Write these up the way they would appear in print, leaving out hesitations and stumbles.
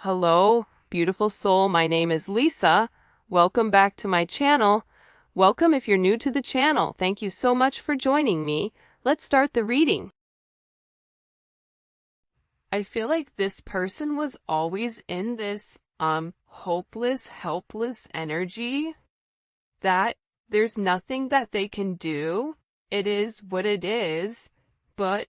Hello, beautiful soul. My name is Lisa. Welcome back to my channel. Welcome if you're new to the channel. Thank you so much for joining me. Let's start the reading. I feel like this person was always in this hopeless, helpless energy that there's nothing that they can do. It is what it is, but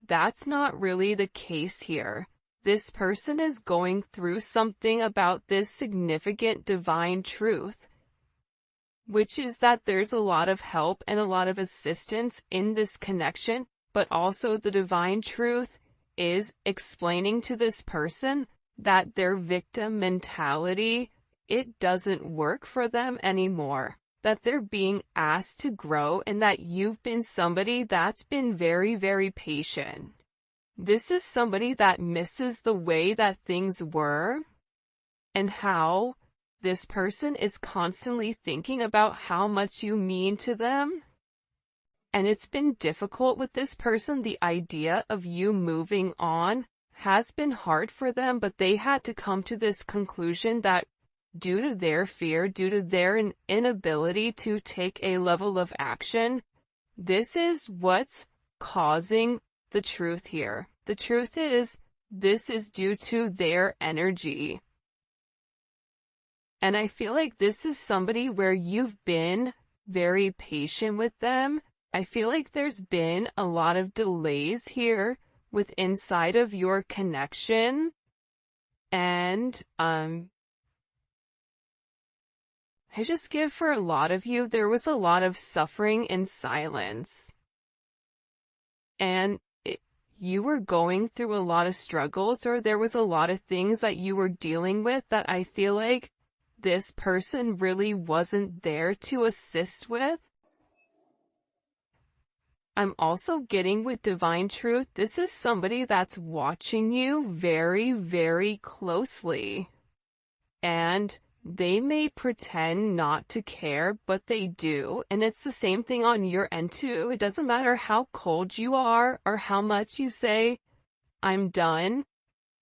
that's not really the case here. This person is going through something about this significant divine truth, which is that there's a lot of help and a lot of assistance in this connection, but also the divine truth is explaining to this person that their victim mentality, it doesn't work for them anymore, that they're being asked to grow, and that you've been somebody that's been very, very patient. This is somebody that misses the way that things were and how this person is constantly thinking about how much you mean to them. And it's been difficult with this person. The idea of you moving on has been hard for them, but they had to come to this conclusion that due to their fear, due to their inability to take a level of action, this is what's causing the truth here. The truth is, this is due to their energy. And I feel like this is somebody where you've been very patient with them. I feel like there's been a lot of delays here with inside of your connection. And, I just give for a lot of you, there was a lot of suffering in silence. And you were going through a lot of struggles, or there was a lot of things that you were dealing with that I feel like this person really wasn't there to assist with. I'm also getting with divine truth, this is somebody that's watching you very, very closely. And they may pretend not to care, but they do. And it's the same thing on your end too. It doesn't matter how cold you are or how much you say, I'm done.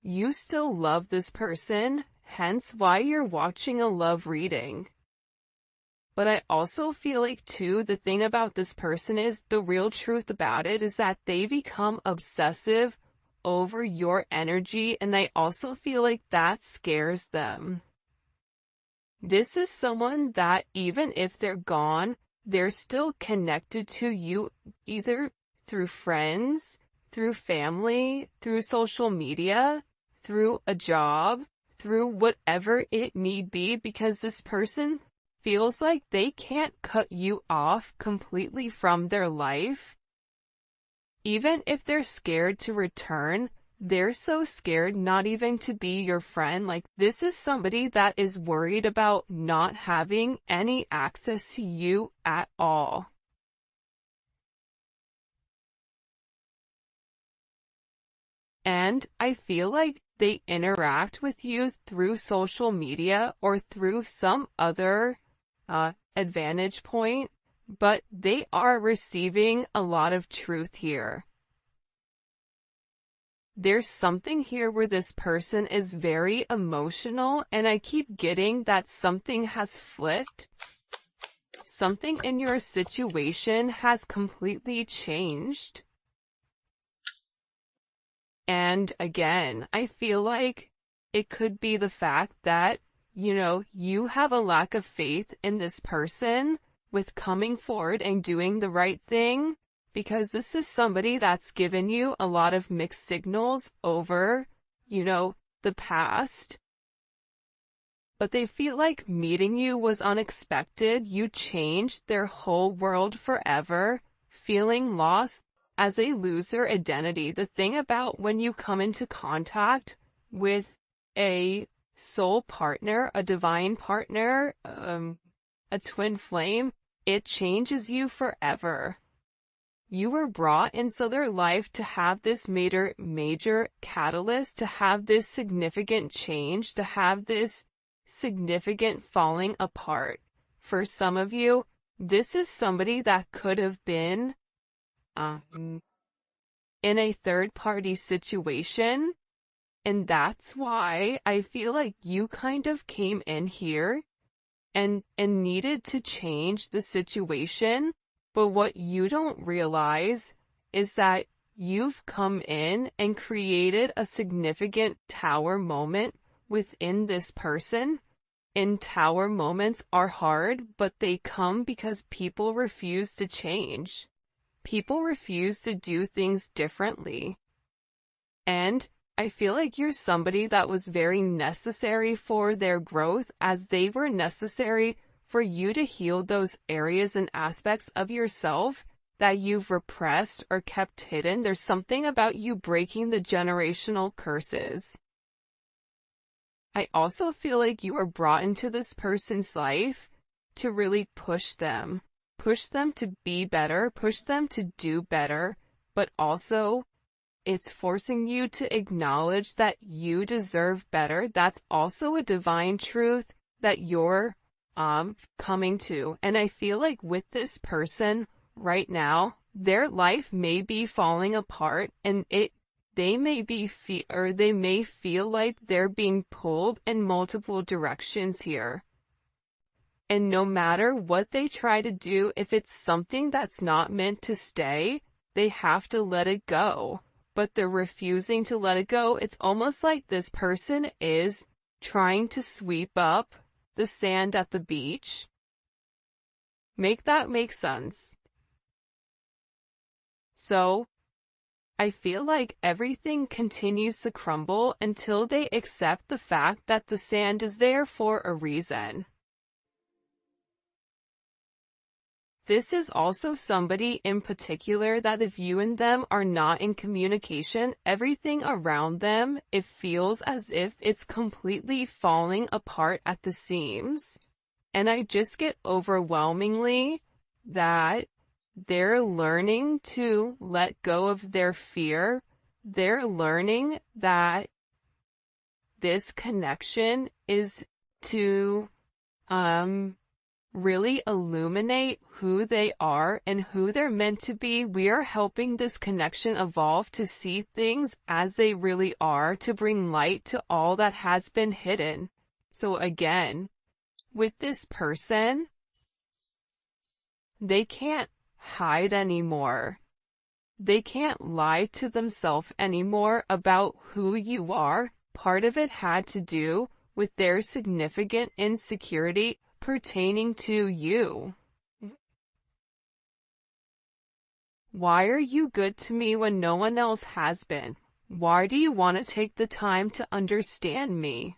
You still love this person, hence why you're watching a love reading. But I also feel like too, the thing about this person is, the real truth about it is that they become obsessive over your energy, and I also feel like that scares them. This is someone that even if they're gone, they're still connected to you, either through friends, through family, through social media, through a job, through whatever it may be, because this person feels like they can't cut you off completely from their life. Even if they're scared to return, they're so scared not even to be your friend. Like, this is somebody that is worried about not having any access to you at all. And I feel like they interact with you through social media or through some other advantage point, but they are receiving a lot of truth here. There's something here where this person is very emotional, and I keep getting that something has flipped. Something in your situation has completely changed. And again, I feel like it could be the fact that, you have a lack of faith in this person with coming forward and doing the right thing. Because this is somebody that's given you a lot of mixed signals over, the past. But they feel like meeting you was unexpected. You changed their whole world forever, feeling lost as a loser identity. The thing about when you come into contact with a soul partner, a divine partner, a twin flame, it changes you forever. You were brought into their life to have this major catalyst, to have this significant change, to have this significant falling apart. For some of you, this is somebody that could have been in a third-party situation, And that's why I feel like you kind of came in here and needed to change the situation. But what you don't realize is that you've come in and created a significant tower moment within this person. And tower moments are hard, but they come because people refuse to change. People refuse to do things differently. And I feel like you're somebody that was very necessary for their growth, as they were necessary for you to heal those areas and aspects of yourself that you've repressed or kept hidden. There's something about you breaking the generational curses. I also feel like you were brought into this person's life to really push them to be better, push them to do better, but also it's forcing you to acknowledge that you deserve better. That's also a divine truth that you're coming to. And I feel like with this person right now, their life may be falling apart, and they may feel like they're being pulled in multiple directions here. And no matter what they try to do, if it's something that's not meant to stay, they have to let it go. But they're refusing to let it go. It's almost like this person is trying to sweep up the sand at the beach. Make that make sense. So, I feel like everything continues to crumble until they accept the fact that the sand is there for a reason. This is also somebody in particular that if you and them are not in communication, everything around them, it feels as if it's completely falling apart at the seams. And I just get overwhelmingly that they're learning to let go of their fear. They're learning that this connection is to, really illuminate who they are and who they're meant to be. We are helping this connection evolve to see things as they really are, to bring light to all that has been hidden. So again, with this person, they can't hide anymore. They can't lie to themselves anymore about who you are. Part of it had to do with their significant insecurity pertaining to you. Why are you good to me when no one else has been? Why do you want to take the time to understand me?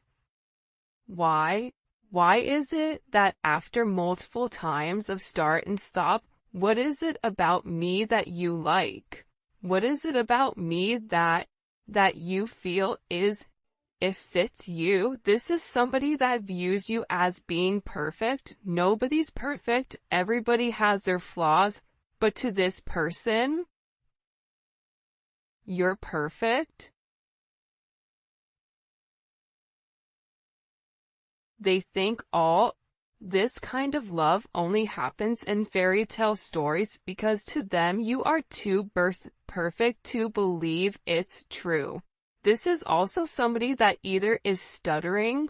Why? Why is it that after multiple times of start and stop, what is it about me that you like? What is it about me that you feel it fits you? This is somebody that views you as being perfect. Nobody's perfect. Everybody has their flaws. But to this person, you're perfect. They think all this kind of love only happens in fairy tale stories because to them you are too perfect to believe it's true. This is also somebody that either is stuttering,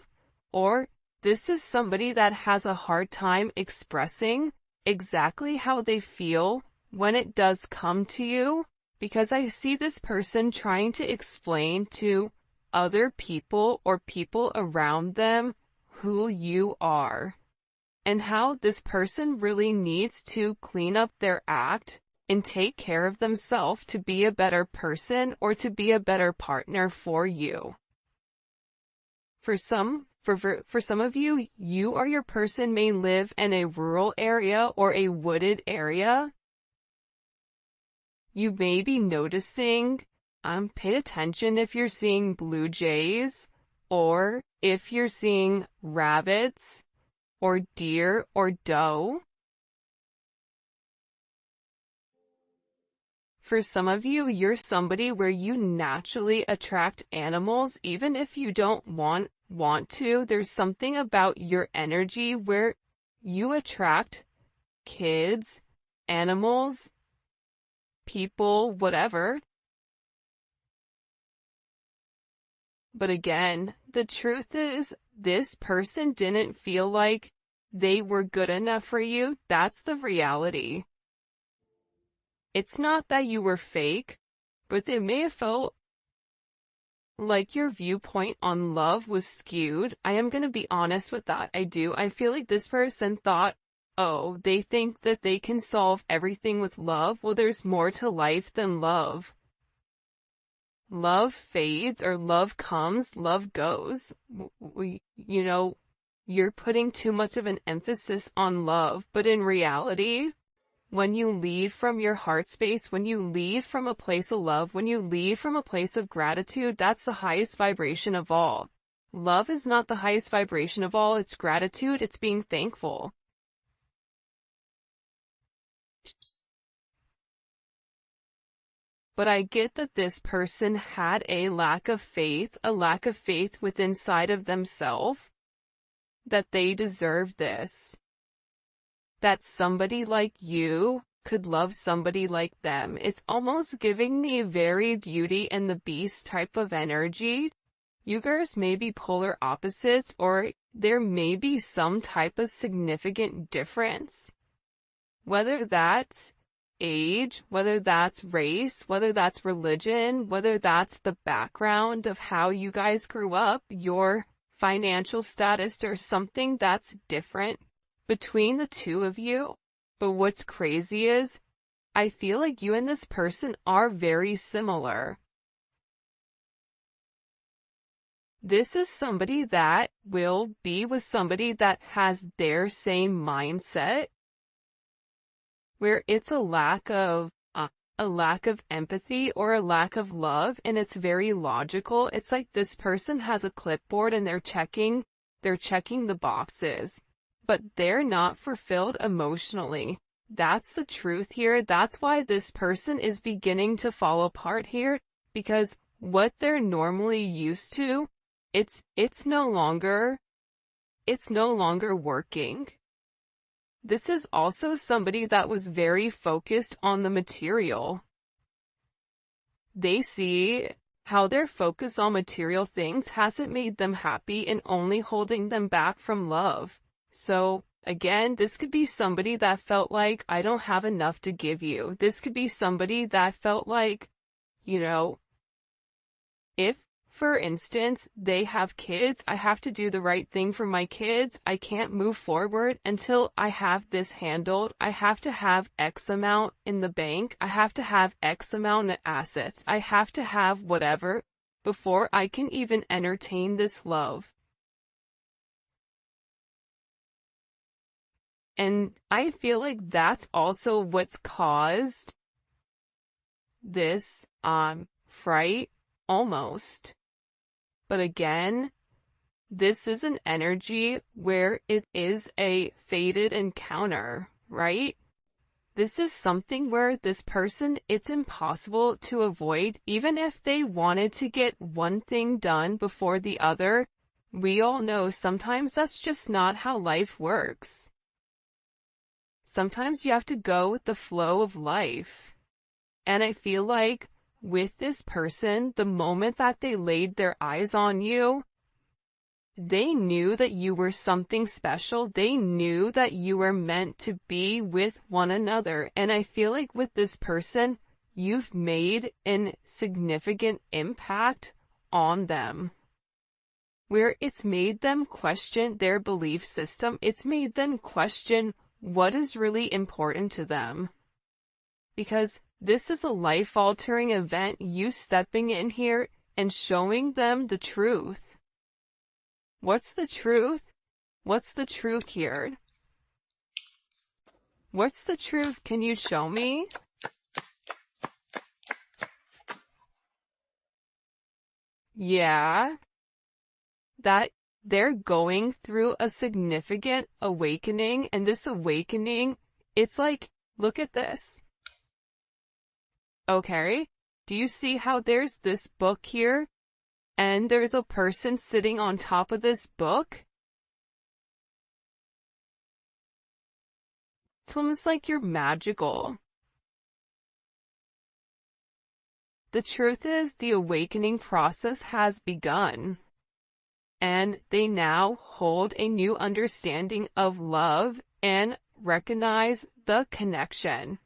or this is somebody that has a hard time expressing exactly how they feel when it does come to you, because I see this person trying to explain to other people or people around them who you are, and how this person really needs to clean up their act and take care of themselves to be a better person or to be a better partner for you. For some of you, you or your person may live in a rural area or a wooded area. You may be noticing, pay attention if you're seeing blue jays, or if you're seeing rabbits, or deer, or doe. For some of you, you're somebody where you naturally attract animals, even if you don't want to. There's something about your energy where you attract kids, animals, people, whatever. But again, the truth is, this person didn't feel like they were good enough for you. That's the reality. It's not that you were fake, but they may have felt like your viewpoint on love was skewed. I am going to be honest with that. I feel like this person thought, oh, they think that they can solve everything with love. Well, there's more to life than love. Love fades or love comes, love goes. You're putting too much of an emphasis on love, but in reality, when you lead from your heart space, when you lead from a place of love, when you lead from a place of gratitude, that's the highest vibration of all. Love is not the highest vibration of all, it's gratitude, it's being thankful. But I get that this person had a lack of faith within inside of themselves, that they deserve this. That somebody like you could love somebody like them. It's almost giving me very Beauty and the Beast type of energy. You guys may be polar opposites, or there may be some type of significant difference. Whether that's age, whether that's race, whether that's religion, whether that's the background of how you guys grew up, your financial status, or something that's different between the two of you. But what's crazy is, I feel like you and this person are very similar. This is somebody that will be with somebody that has their same mindset, where it's a lack of empathy or a lack of love, and it's very logical. It's like this person has a clipboard and they're checking the boxes, but they're not fulfilled emotionally. That's the truth here. That's why this person is beginning to fall apart here, because what they're normally used to, it's no longer working. This is also somebody that was very focused on the material. They see how their focus on material things hasn't made them happy and only holding them back from love. So, again, this could be somebody that felt like, I don't have enough to give you. This could be somebody that felt like, if, for instance, they have kids, I have to do the right thing for my kids. I can't move forward until I have this handled. I have to have X amount in the bank. I have to have X amount of assets. I have to have whatever before I can even entertain this love. And I feel like that's also what's caused this, fright, almost. But again, this is an energy where it is a fated encounter, right? This is something where this person, it's impossible to avoid. Even if they wanted to get one thing done before the other, we all know sometimes that's just not how life works. Sometimes you have to go with the flow of life. And I feel like with this person, the moment that they laid their eyes on you, they knew that you were something special. They knew that you were meant to be with one another. And I feel like with this person, you've made a significant impact on them, where it's made them question their belief system. It's made them question what is really important to them. Because this is a life-altering event, you stepping in here and showing them the truth. What's the truth? What's the truth here? What's the truth? Can you show me? Yeah, that they're going through a significant awakening, and this awakening, it's like, look at this. Okay, do you see how there's this book here, and there's a person sitting on top of this book? It's almost like you're magical. The truth is, the awakening process has begun, and they now hold a new understanding of love and recognize the connection.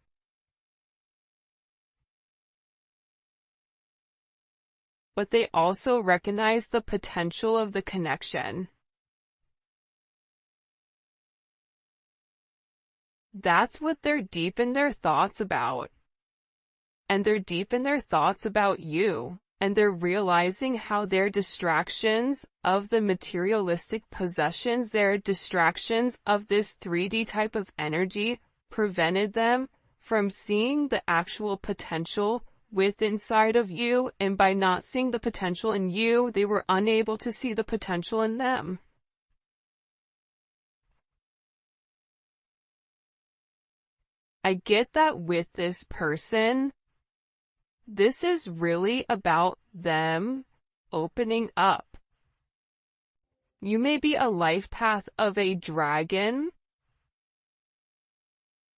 But they also recognize the potential of the connection. That's what they're deep in their thoughts about. And they're deep in their thoughts about you. And they're realizing how their distractions of the materialistic possessions, their distractions of this 3D type of energy, prevented them from seeing the actual potential within inside of you. And by not seeing the potential in you, they were unable to see the potential in them. I get that with this person, this is really about them opening up. You may be a life path of a dragon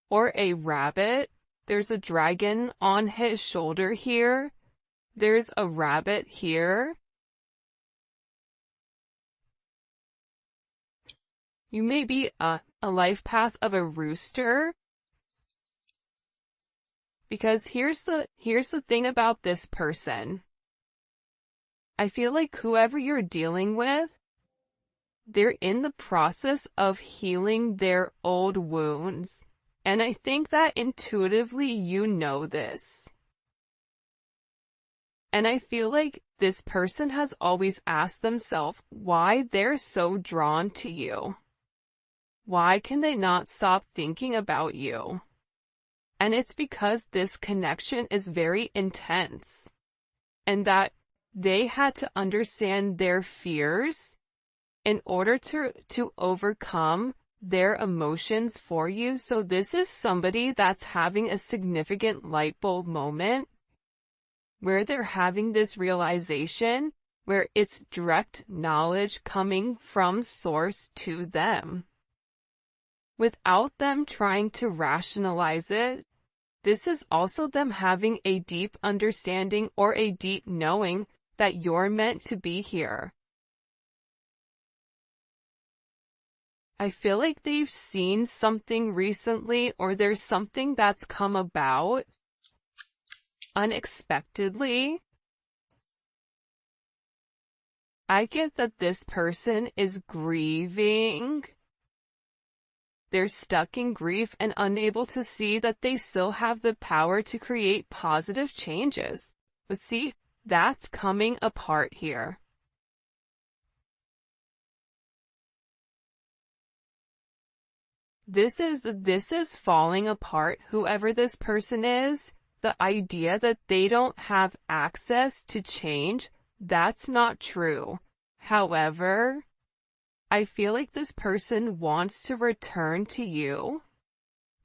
or a rabbit. There's a dragon on his shoulder here. There's a rabbit here. You may be a life path of a rooster. Because here's the thing about this person. I feel like whoever you're dealing with, they're in the process of healing their old wounds. And I think that intuitively you know this. And I feel like this person has always asked themselves why they're so drawn to you. Why can they not stop thinking about you? And it's because this connection is very intense, and that they had to understand their fears in order to overcome their emotions for you. So this is somebody that's having a significant light bulb moment where they're having this realization, where it's direct knowledge coming from source to them, without them trying to rationalize it. This is also them having a deep understanding or a deep knowing that you're meant to be here. I feel like they've seen something recently, or there's something that's come about unexpectedly. I get that this person is grieving. They're stuck in grief and unable to see that they still have the power to create positive changes. But see, that's coming apart here. This is falling apart, whoever this person is. The idea that they don't have access to change, that's not true. However, I feel like this person wants to return to you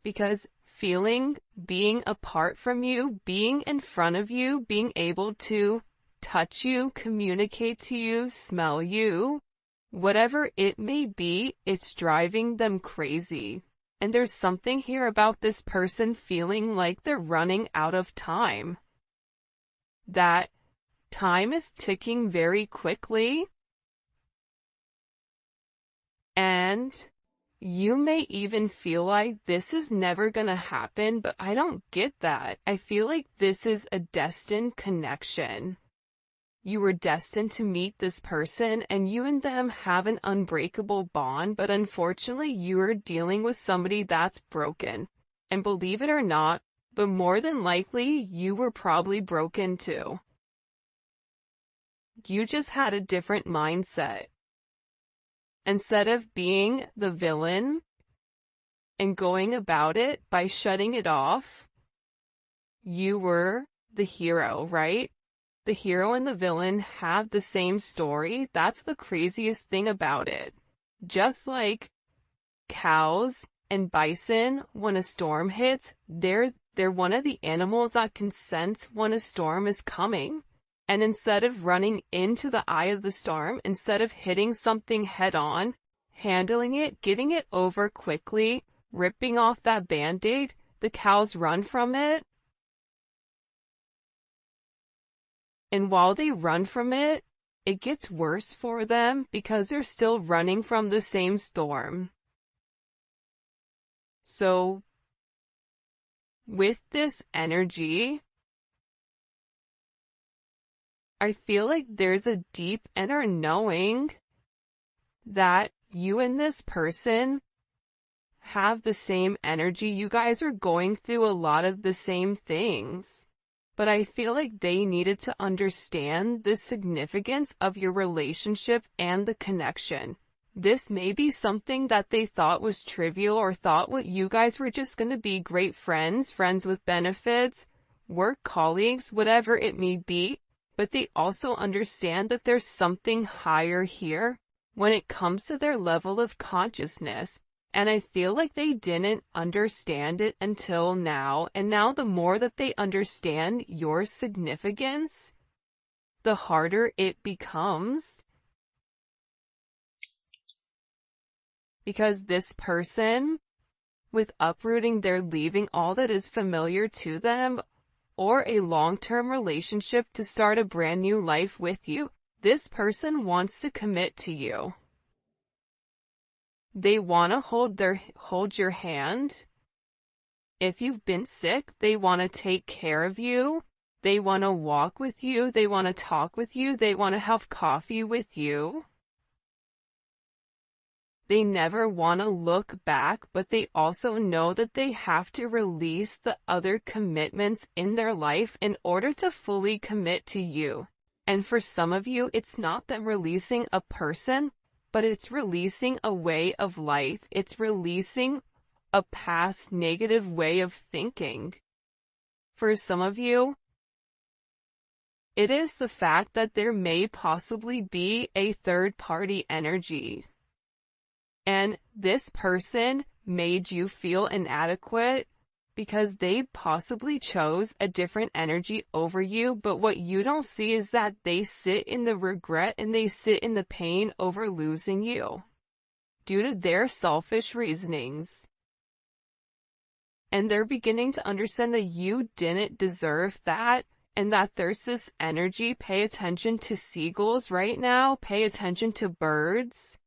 because being apart from you, being in front of you, being able to touch you, communicate to you, smell you, whatever it may be, it's driving them crazy. And there's something here about this person feeling like they're running out of time. That time is ticking very quickly. And you may even feel like this is never gonna happen, but I don't get that. I feel like this is a destined connection. You were destined to meet this person, and you and them have an unbreakable bond, but unfortunately you are dealing with somebody that's broken. And believe it or not, but more than likely you were probably broken too. You just had a different mindset. Instead of being the villain and going about it by shutting it off, you were the hero, right? The hero and the villain have the same story. That's the craziest thing about it. Just like cows and bison, when a storm hits, they're one of the animals that can sense when a storm is coming. And instead of running into the eye of the storm, instead of hitting something head on, handling it, getting it over quickly, ripping off that band-aid, the cows run from it. And while they run from it, it gets worse for them because they're still running from the same storm. So, with this energy, I feel like there's a deep inner knowing that you and this person have the same energy. You guys are going through a lot of the same things. But I feel like they needed to understand the significance of your relationship and the connection. This may be something that they thought was trivial or thought what you guys were just going to be great friends, friends with benefits, work colleagues, whatever it may be. But they also understand that there's something higher here when it comes to their level of consciousness. And I feel like they didn't understand it until now, and now the more that they understand your significance, the harder it becomes. Because this person, with uprooting, they're leaving all that is familiar to them, or a long-term relationship to start a brand new life with you. This person wants to commit to you. They want to hold your hand. If you've been sick, they want to take care of you. They want to walk with you. They want to talk with you. They want to have coffee with you. They never want to look back, but they also know that they have to release the other commitments in their life in order to fully commit to you. And for some of you, it's not them releasing a person, but it's releasing a way of life. It's releasing a past negative way of thinking. For some of you, it is the fact that there may possibly be a third-party energy. And this person made you feel inadequate because they possibly chose a different energy over you, but what you don't see is that they sit in the regret and they sit in the pain over losing you due to their selfish reasonings. And they're beginning to understand that you didn't deserve that, and that there's this energy. Pay attention to seagulls right now. Pay attention to birds.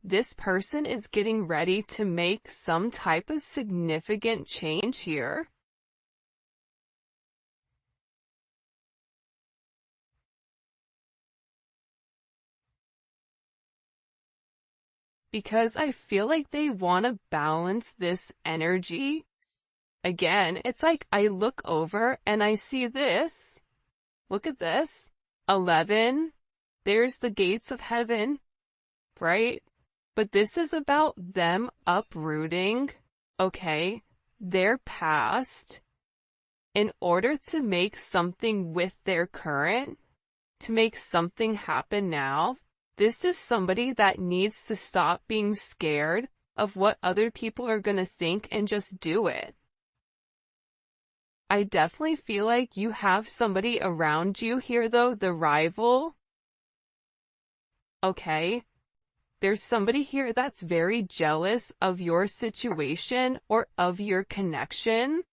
This person is getting ready to make some type of significant change here. Because I feel like they want to balance this energy. Again, it's like I look over and I see this. Look at this. 11. There's the gates of heaven, right? But this is about them uprooting, okay, their past in order to make something with their current, to make something happen now. This is somebody that needs to stop being scared of what other people are going to think and just do it. I definitely feel like you have somebody around you here though, the rival. Okay. There's somebody here that's very jealous of your situation or of your connection.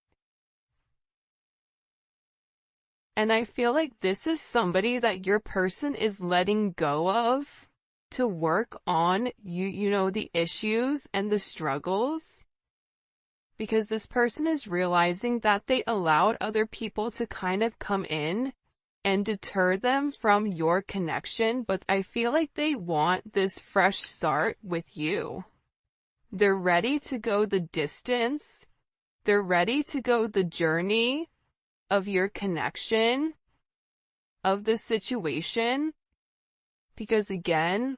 And I feel like this is somebody that your person is letting go of to work on you know, the issues and the struggles. Because this person is realizing that they allowed other people to kind of come in and deter them from your connection, but I feel like they want this fresh start with you. They're ready to go the distance. They're ready to go the journey of your connection, of the situation, because again,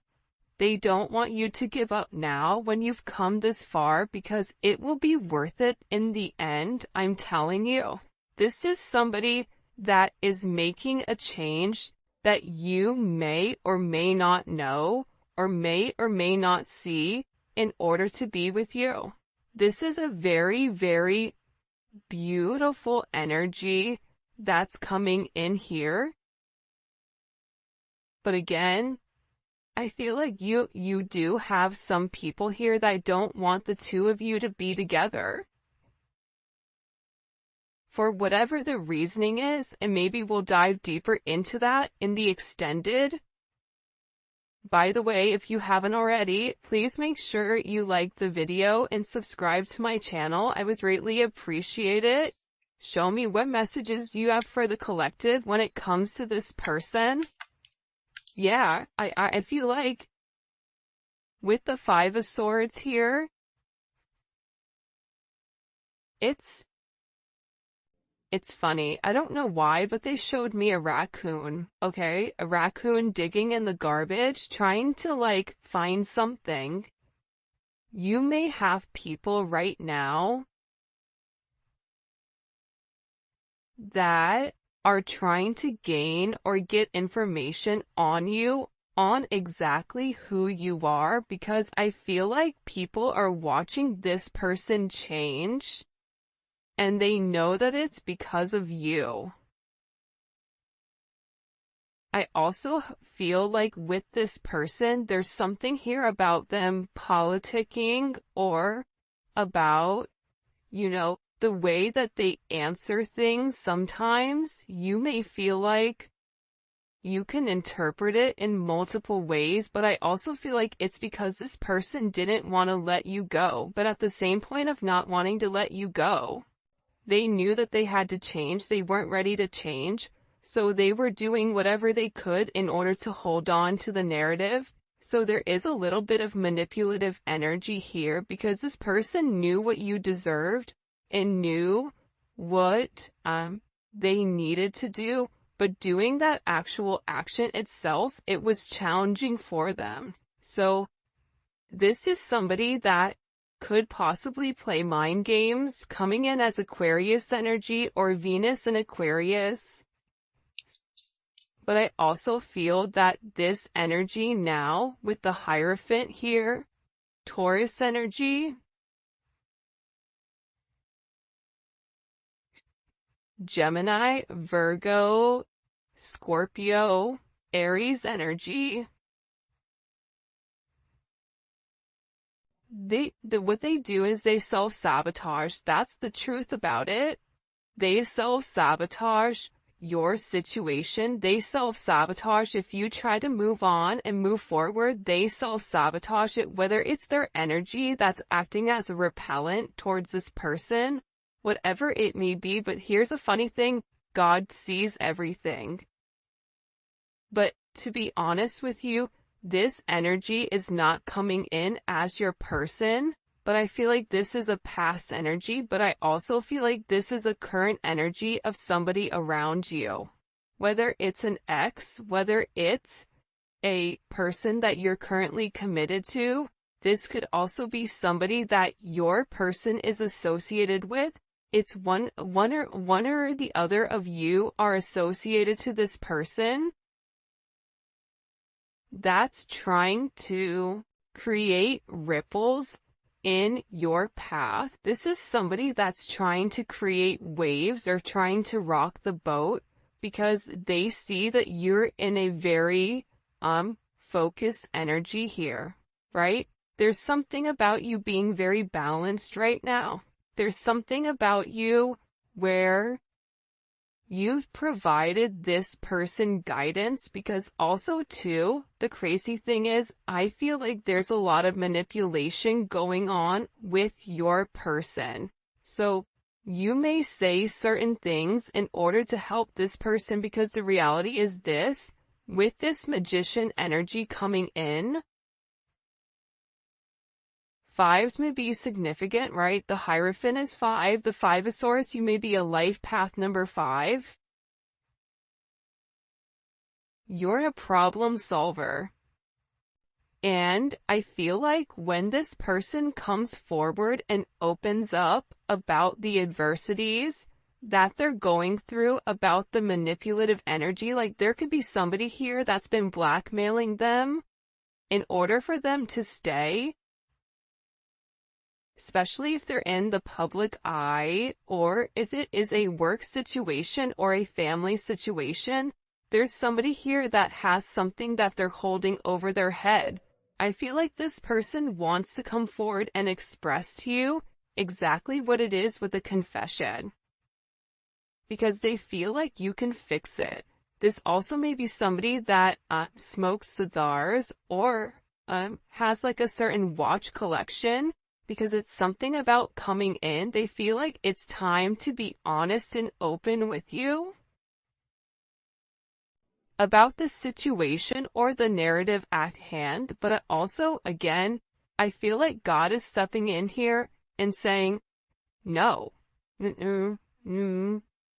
they don't want you to give up now when you've come this far, because it will be worth it in the end, I'm telling you. This is somebody that is making a change that you may or may not know or may not see in order to be with you. This is a very, very beautiful energy that's coming in here. But again, I feel like you do have some people here that don't want the two of you to be together. for whatever the reasoning is, and maybe we'll dive deeper into that in the extended. By the way, if you haven't already, please make sure you like the video and subscribe to my channel. I would greatly appreciate it. Show me what messages you have for the collective when it comes to this person. Yeah, I feel like with the Five of Swords here, it's funny. I don't know why, but they showed me a raccoon, okay? A raccoon digging in the garbage, trying to like find something. You may have people right now that are trying to gain or get information on you, on exactly who you are, because I feel like people are watching this person change and they know that it's because of you. I also feel like with this person, there's something here about them politicking or about, the way that they answer things. Sometimes you may feel like you can interpret it in multiple ways, but I also feel like it's because this person didn't want to let you go. But at the same point of not wanting to let you go, they knew that they had to change. They weren't ready to change. So they were doing whatever they could in order to hold on to the narrative. So there is a little bit of manipulative energy here because this person knew what you deserved and knew what they needed to do, but doing that actual action itself, it was challenging for them. So this is somebody that could possibly play mind games, coming in as Aquarius energy or Venus in Aquarius. But I also feel that this energy now, with the Hierophant here, Taurus energy, Gemini, Virgo, Scorpio, Aries energy, what they do is they self-sabotage. That's the truth about it. They self-sabotage your situation. They self-sabotage if you try to move on and move forward. They self-sabotage it, whether it's their energy that's acting as a repellent towards this person, whatever it may be. But here's a funny thing, God sees everything. But to be honest with you, this energy is not coming in as your person, but I feel like this is a past energy, but I also feel like this is a current energy of somebody around you. Whether it's an ex, whether it's a person that you're currently committed to, this could also be somebody that your person is associated with. It's one or the other of you are associated to this person that's trying to create ripples in your path. This is somebody that's trying to create waves or trying to rock the boat because they see that you're in a very focused energy here, right? There's something about you being very balanced right now. There's something about you where you've provided this person guidance, because also too, the crazy thing is, I feel like there's a lot of manipulation going on with your person. So you may say certain things in order to help this person, because the reality is this, with this Magician energy coming in, fives may be significant, right? The Hierophant is 5. The Five of Swords, you may be a life path number 5. You're a problem solver. And I feel like when this person comes forward and opens up about the adversities that they're going through, about the manipulative energy, like there could be somebody here that's been blackmailing them in order for them to stay, especially if they're in the public eye, or if it is a work situation or a family situation. There's somebody here that has something that they're holding over their head. I feel like this person wants to come forward and express to you exactly what it is with a confession. because they feel like you can fix it. This also may be somebody that smokes cigars or has like a certain watch collection, because it's something about coming in. They feel like it's time to be honest and open with you about the situation or the narrative at hand. But also, again, I feel like God is stepping in here and saying, no,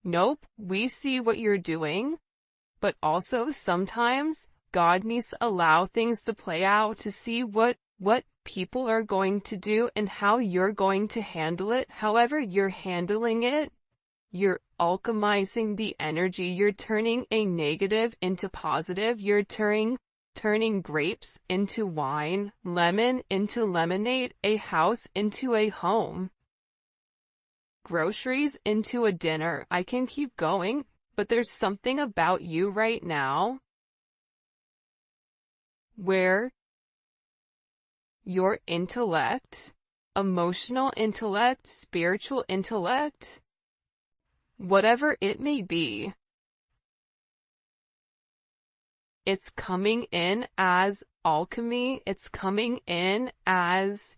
nope, we see what you're doing. But also sometimes God needs to allow things to play out to see what people are going to do and how you're going to handle it. However you're handling it, you're alchemizing the energy. You're turning a negative into positive. You're turning grapes into wine, lemon into lemonade, a house into a home, groceries into a dinner. I can keep going, but there's something about you right now where your intellect, emotional intellect, spiritual intellect, whatever it may be, it's coming in as alchemy. It's coming in as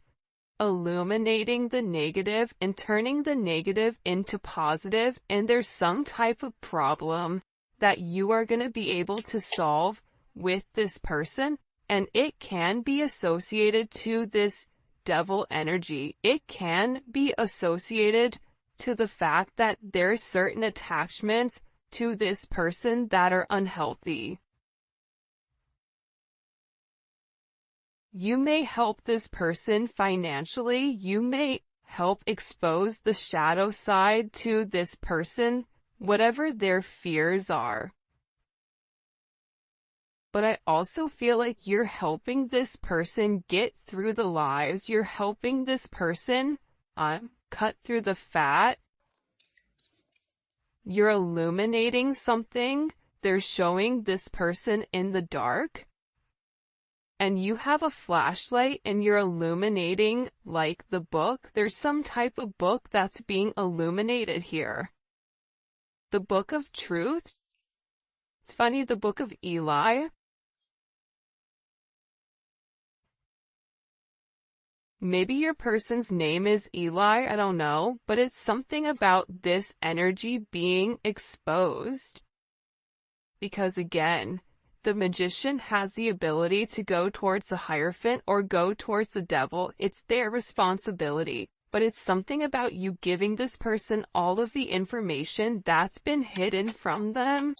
illuminating the negative and turning the negative into positive. And there's some type of problem that you are going to be able to solve with this person. And it can be associated to this devil energy. It can be associated to the fact that there's certain attachments to this person that are unhealthy. You may help this person financially. You may help expose the shadow side to this person, whatever their fears are. But I also feel like you're helping this person get through the lies. You're helping this person cut through the fat. You're illuminating something. They're showing this person in the dark. And you have a flashlight and you're illuminating like the book. There's some type of book that's being illuminated here. The book of truth. It's funny, the book of Eli. Maybe your person's name is Eli, I don't know, but it's something about this energy being exposed. Because again, the magician has the ability to go towards the Hierophant or go towards the devil. It's their responsibility. But it's something about you giving this person all of the information that's been hidden from them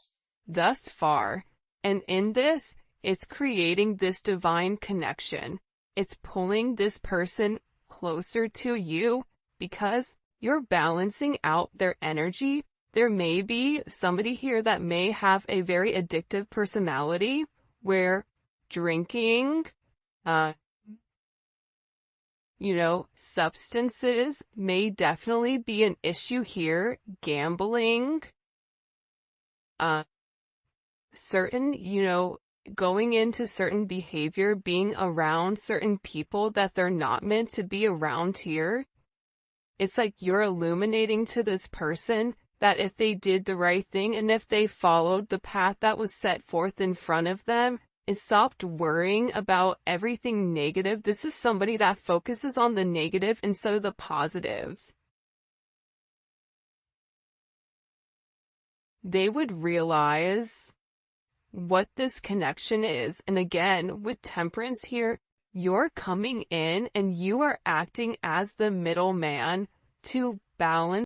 thus far. And in this, it's creating this divine connection. It's pulling this person closer to you because you're balancing out their energy. There may be somebody here that may have a very addictive personality where drinking, substances may definitely be an issue here. Gambling, certain, going into certain behavior, being around certain people that they're not meant to be around here. It's like you're illuminating to this person that if they did the right thing and if they followed the path that was set forth in front of them and stopped worrying about everything negative. This is somebody that focuses on the negative instead of the positives. They would realize what this connection is. And again, with Temperance here, you're coming in and you are acting as the middleman to balance